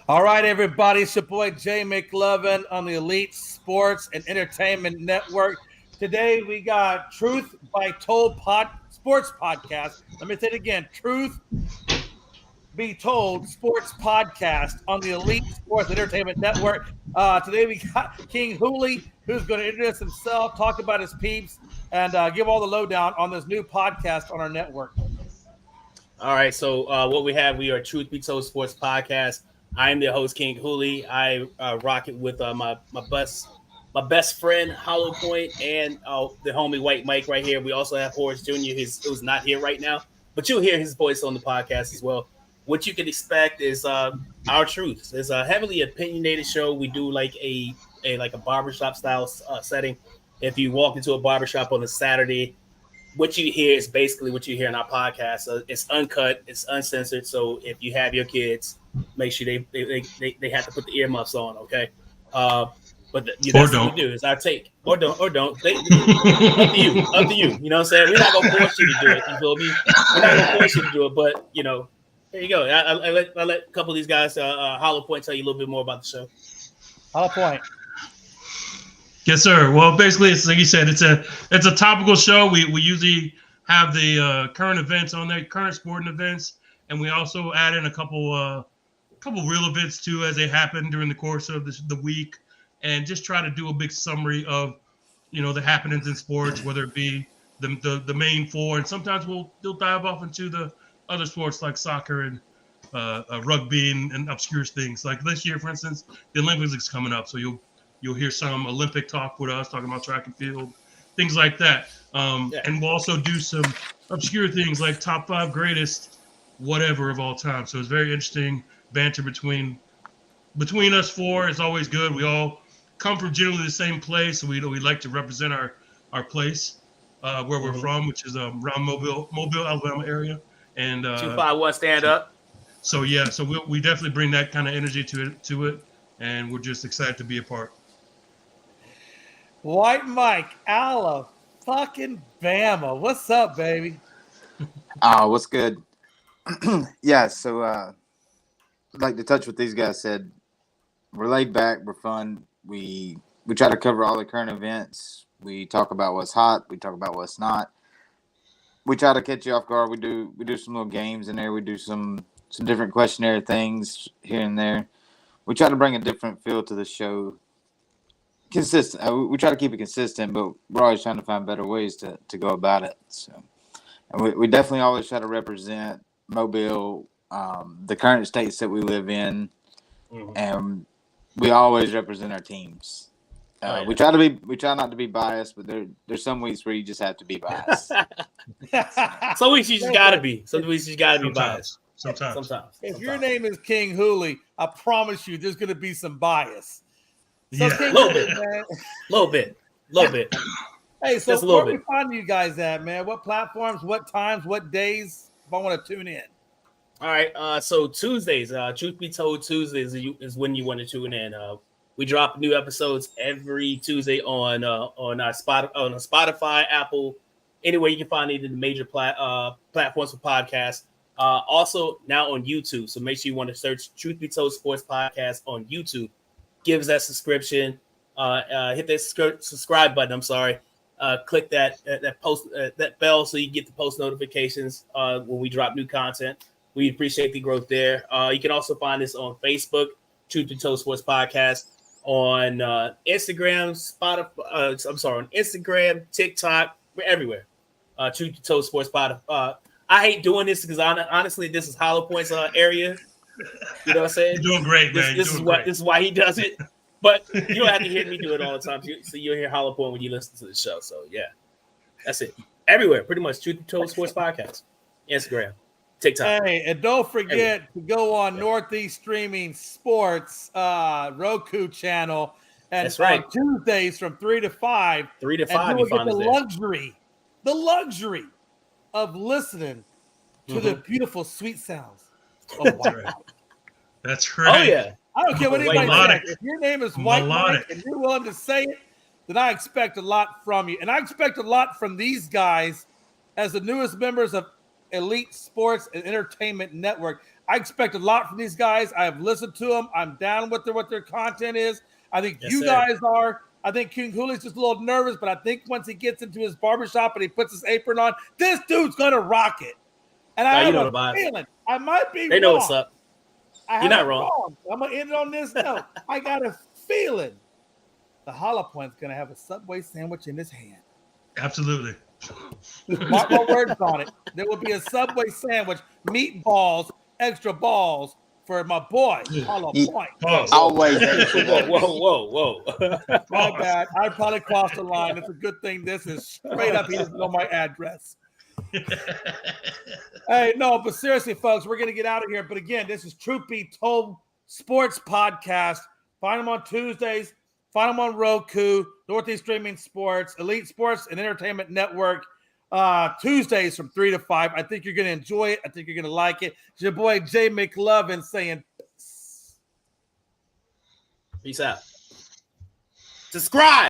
All right, everybody. It's your boy Jay McLovin on the Elite Sports and Entertainment Network. Today we got Truth by Told Sports Podcast. Let me say it again. Truth Be Told Sports Podcast on the Elite Sports and Entertainment Network. Today we got King Hooley, who's going to introduce himself, talk about his peeps, and give all the lowdown on this new podcast on our network. All right, so what we are Truth Be Told Sports Podcast. I am the host, King Hooley. I rock it with my best friend, Hollow Point, and the homie White Mike right here. We also have Horace Jr., who's not here right now, but you'll hear his voice on the podcast as well. What you can expect is our truth. It's a heavily opinionated show. We do like a barbershop style setting. If you walk into a barbershop on a Saturday, what you hear is basically what you hear in our podcast. It's uncut, it's uncensored. So if you have your kids, make sure they have to put the earmuffs on, okay? But that's what we do. It's our take, or don't. Up to you. You know what I'm saying? We're not gonna force you to do it. You feel me? We're not gonna force you to do it. But there you go. I let a couple of these guys, Hollow Point, tell you a little bit more about the show. Hollow Point. Yes, sir. Well, basically, it's like you said, it's a topical show. We usually have the current events on there, current sporting events, and we also add in a couple real events too as they happen during the course of the week, and just try to do a big summary of the happenings in sports, whether it be the main four, and sometimes we'll dive off into the other sports like soccer and rugby and obscure things. Like this year, for instance, the Olympics is coming up, so You'll hear some Olympic talk with us, talking about track and field, things like that. And we'll also do some obscure things like top 5 greatest whatever of all time. So it's very interesting banter between us four. It's always good. We all come from generally the same place. So we like to represent our place where we're from, which is around Mobile, Alabama area. And 251 stand up. So we definitely bring that kind of energy to it. And we're just excited to be a part. White Mike, fucking Bama. What's up, baby? What's good? Yeah, so I'd like to touch what these guys said. We're laid back, we're fun. We try to cover all the current events. We talk about what's hot, we talk about what's not. We try to catch you off guard. We do some little games in there. We do some different questionnaire things here and there. We try to bring a different feel to the show. Consistent. We try to keep it consistent, but we're always trying to find better ways to go about it. So, and we definitely always try to represent Mobile, the current states that we live in, and we always represent our teams. We try not to be biased, but there's some weeks where you just have to be biased. Some weeks you just gotta be. Some weeks you gotta be biased. Sometimes. If your name is King Hooley, I promise you, there's gonna be some bias. So Yeah, a little bit. Hey, so just a little where bit. we find you guys at, man? What platforms, what times, what days? If I want to tune in. All right. So Tuesdays, Truth Be Told Tuesdays is when you want to tune in. We drop new episodes every Tuesday on Spotify, Apple, anywhere you can find it in the major platforms for podcasts. Also now on YouTube. So make sure you want to search Truth Be Told Sports Podcast on YouTube. Give us that subscription. Hit that subscribe button. I'm sorry. Click that bell so you get the post notifications when we drop new content. We appreciate the growth there. You can also find us on Facebook, Truth Be Told Sports Podcast, on Instagram, on Instagram, TikTok, we're everywhere. Truth Be Told Sports Podcast. I hate doing this because honestly, this is Hollow Point's area. You know what I'm saying? You're doing great, man. This is why he does it. But you don't have to hear me do it all the time. So you'll hear Hollow Point when you listen to the show. So yeah, that's it. Everywhere, pretty much. Truth Be Told Sports Podcast, Instagram, TikTok. Hey, and don't forget to go on Northeast Streaming Sports Roku channel. And That's right. on Tuesdays from 3 to 5. 3 to and 5, you you will get find us the there. luxury of listening to the beautiful sweet sounds. That's right. Oh yeah. I don't care what anybody Melodic. says. If your name is White Mike and you're willing to say it, then I expect a lot from you. And I expect a lot from these guys as the newest members of Elite Sports and Entertainment Network. I expect a lot from these guys. I have listened to them. I'm down with what their content is. I think Yes, you sir. guys are. I think King Cooley's just a little nervous, but I think once he gets into his barbershop and he puts his apron on, this dude's going to rock it. And I have a feeling. I might be They wrong. know what's up. You're not wrong. I'm going to end it on this note. I got a feeling the Hollow Point's going to have a Subway sandwich in his hand. Absolutely. Mark my words on it. There will be a Subway sandwich, meatballs, extra balls for my boy, Hollow Point. Always. Whoa. My bad. I probably crossed the line. It's a good thing this is straight up. He doesn't know my address. Hey, no, but seriously, folks, we're going to get out of here. But again, this is Truth Be Told Sports Podcast. Find them on Tuesdays. Find them on Roku, Northeast Streaming Sports, Elite Sports and Entertainment Network. Tuesdays from 3 to 5. I think you're going to enjoy it. I think you're going to like it. It's your boy Jay McLovin saying peace. Peace out. Subscribe.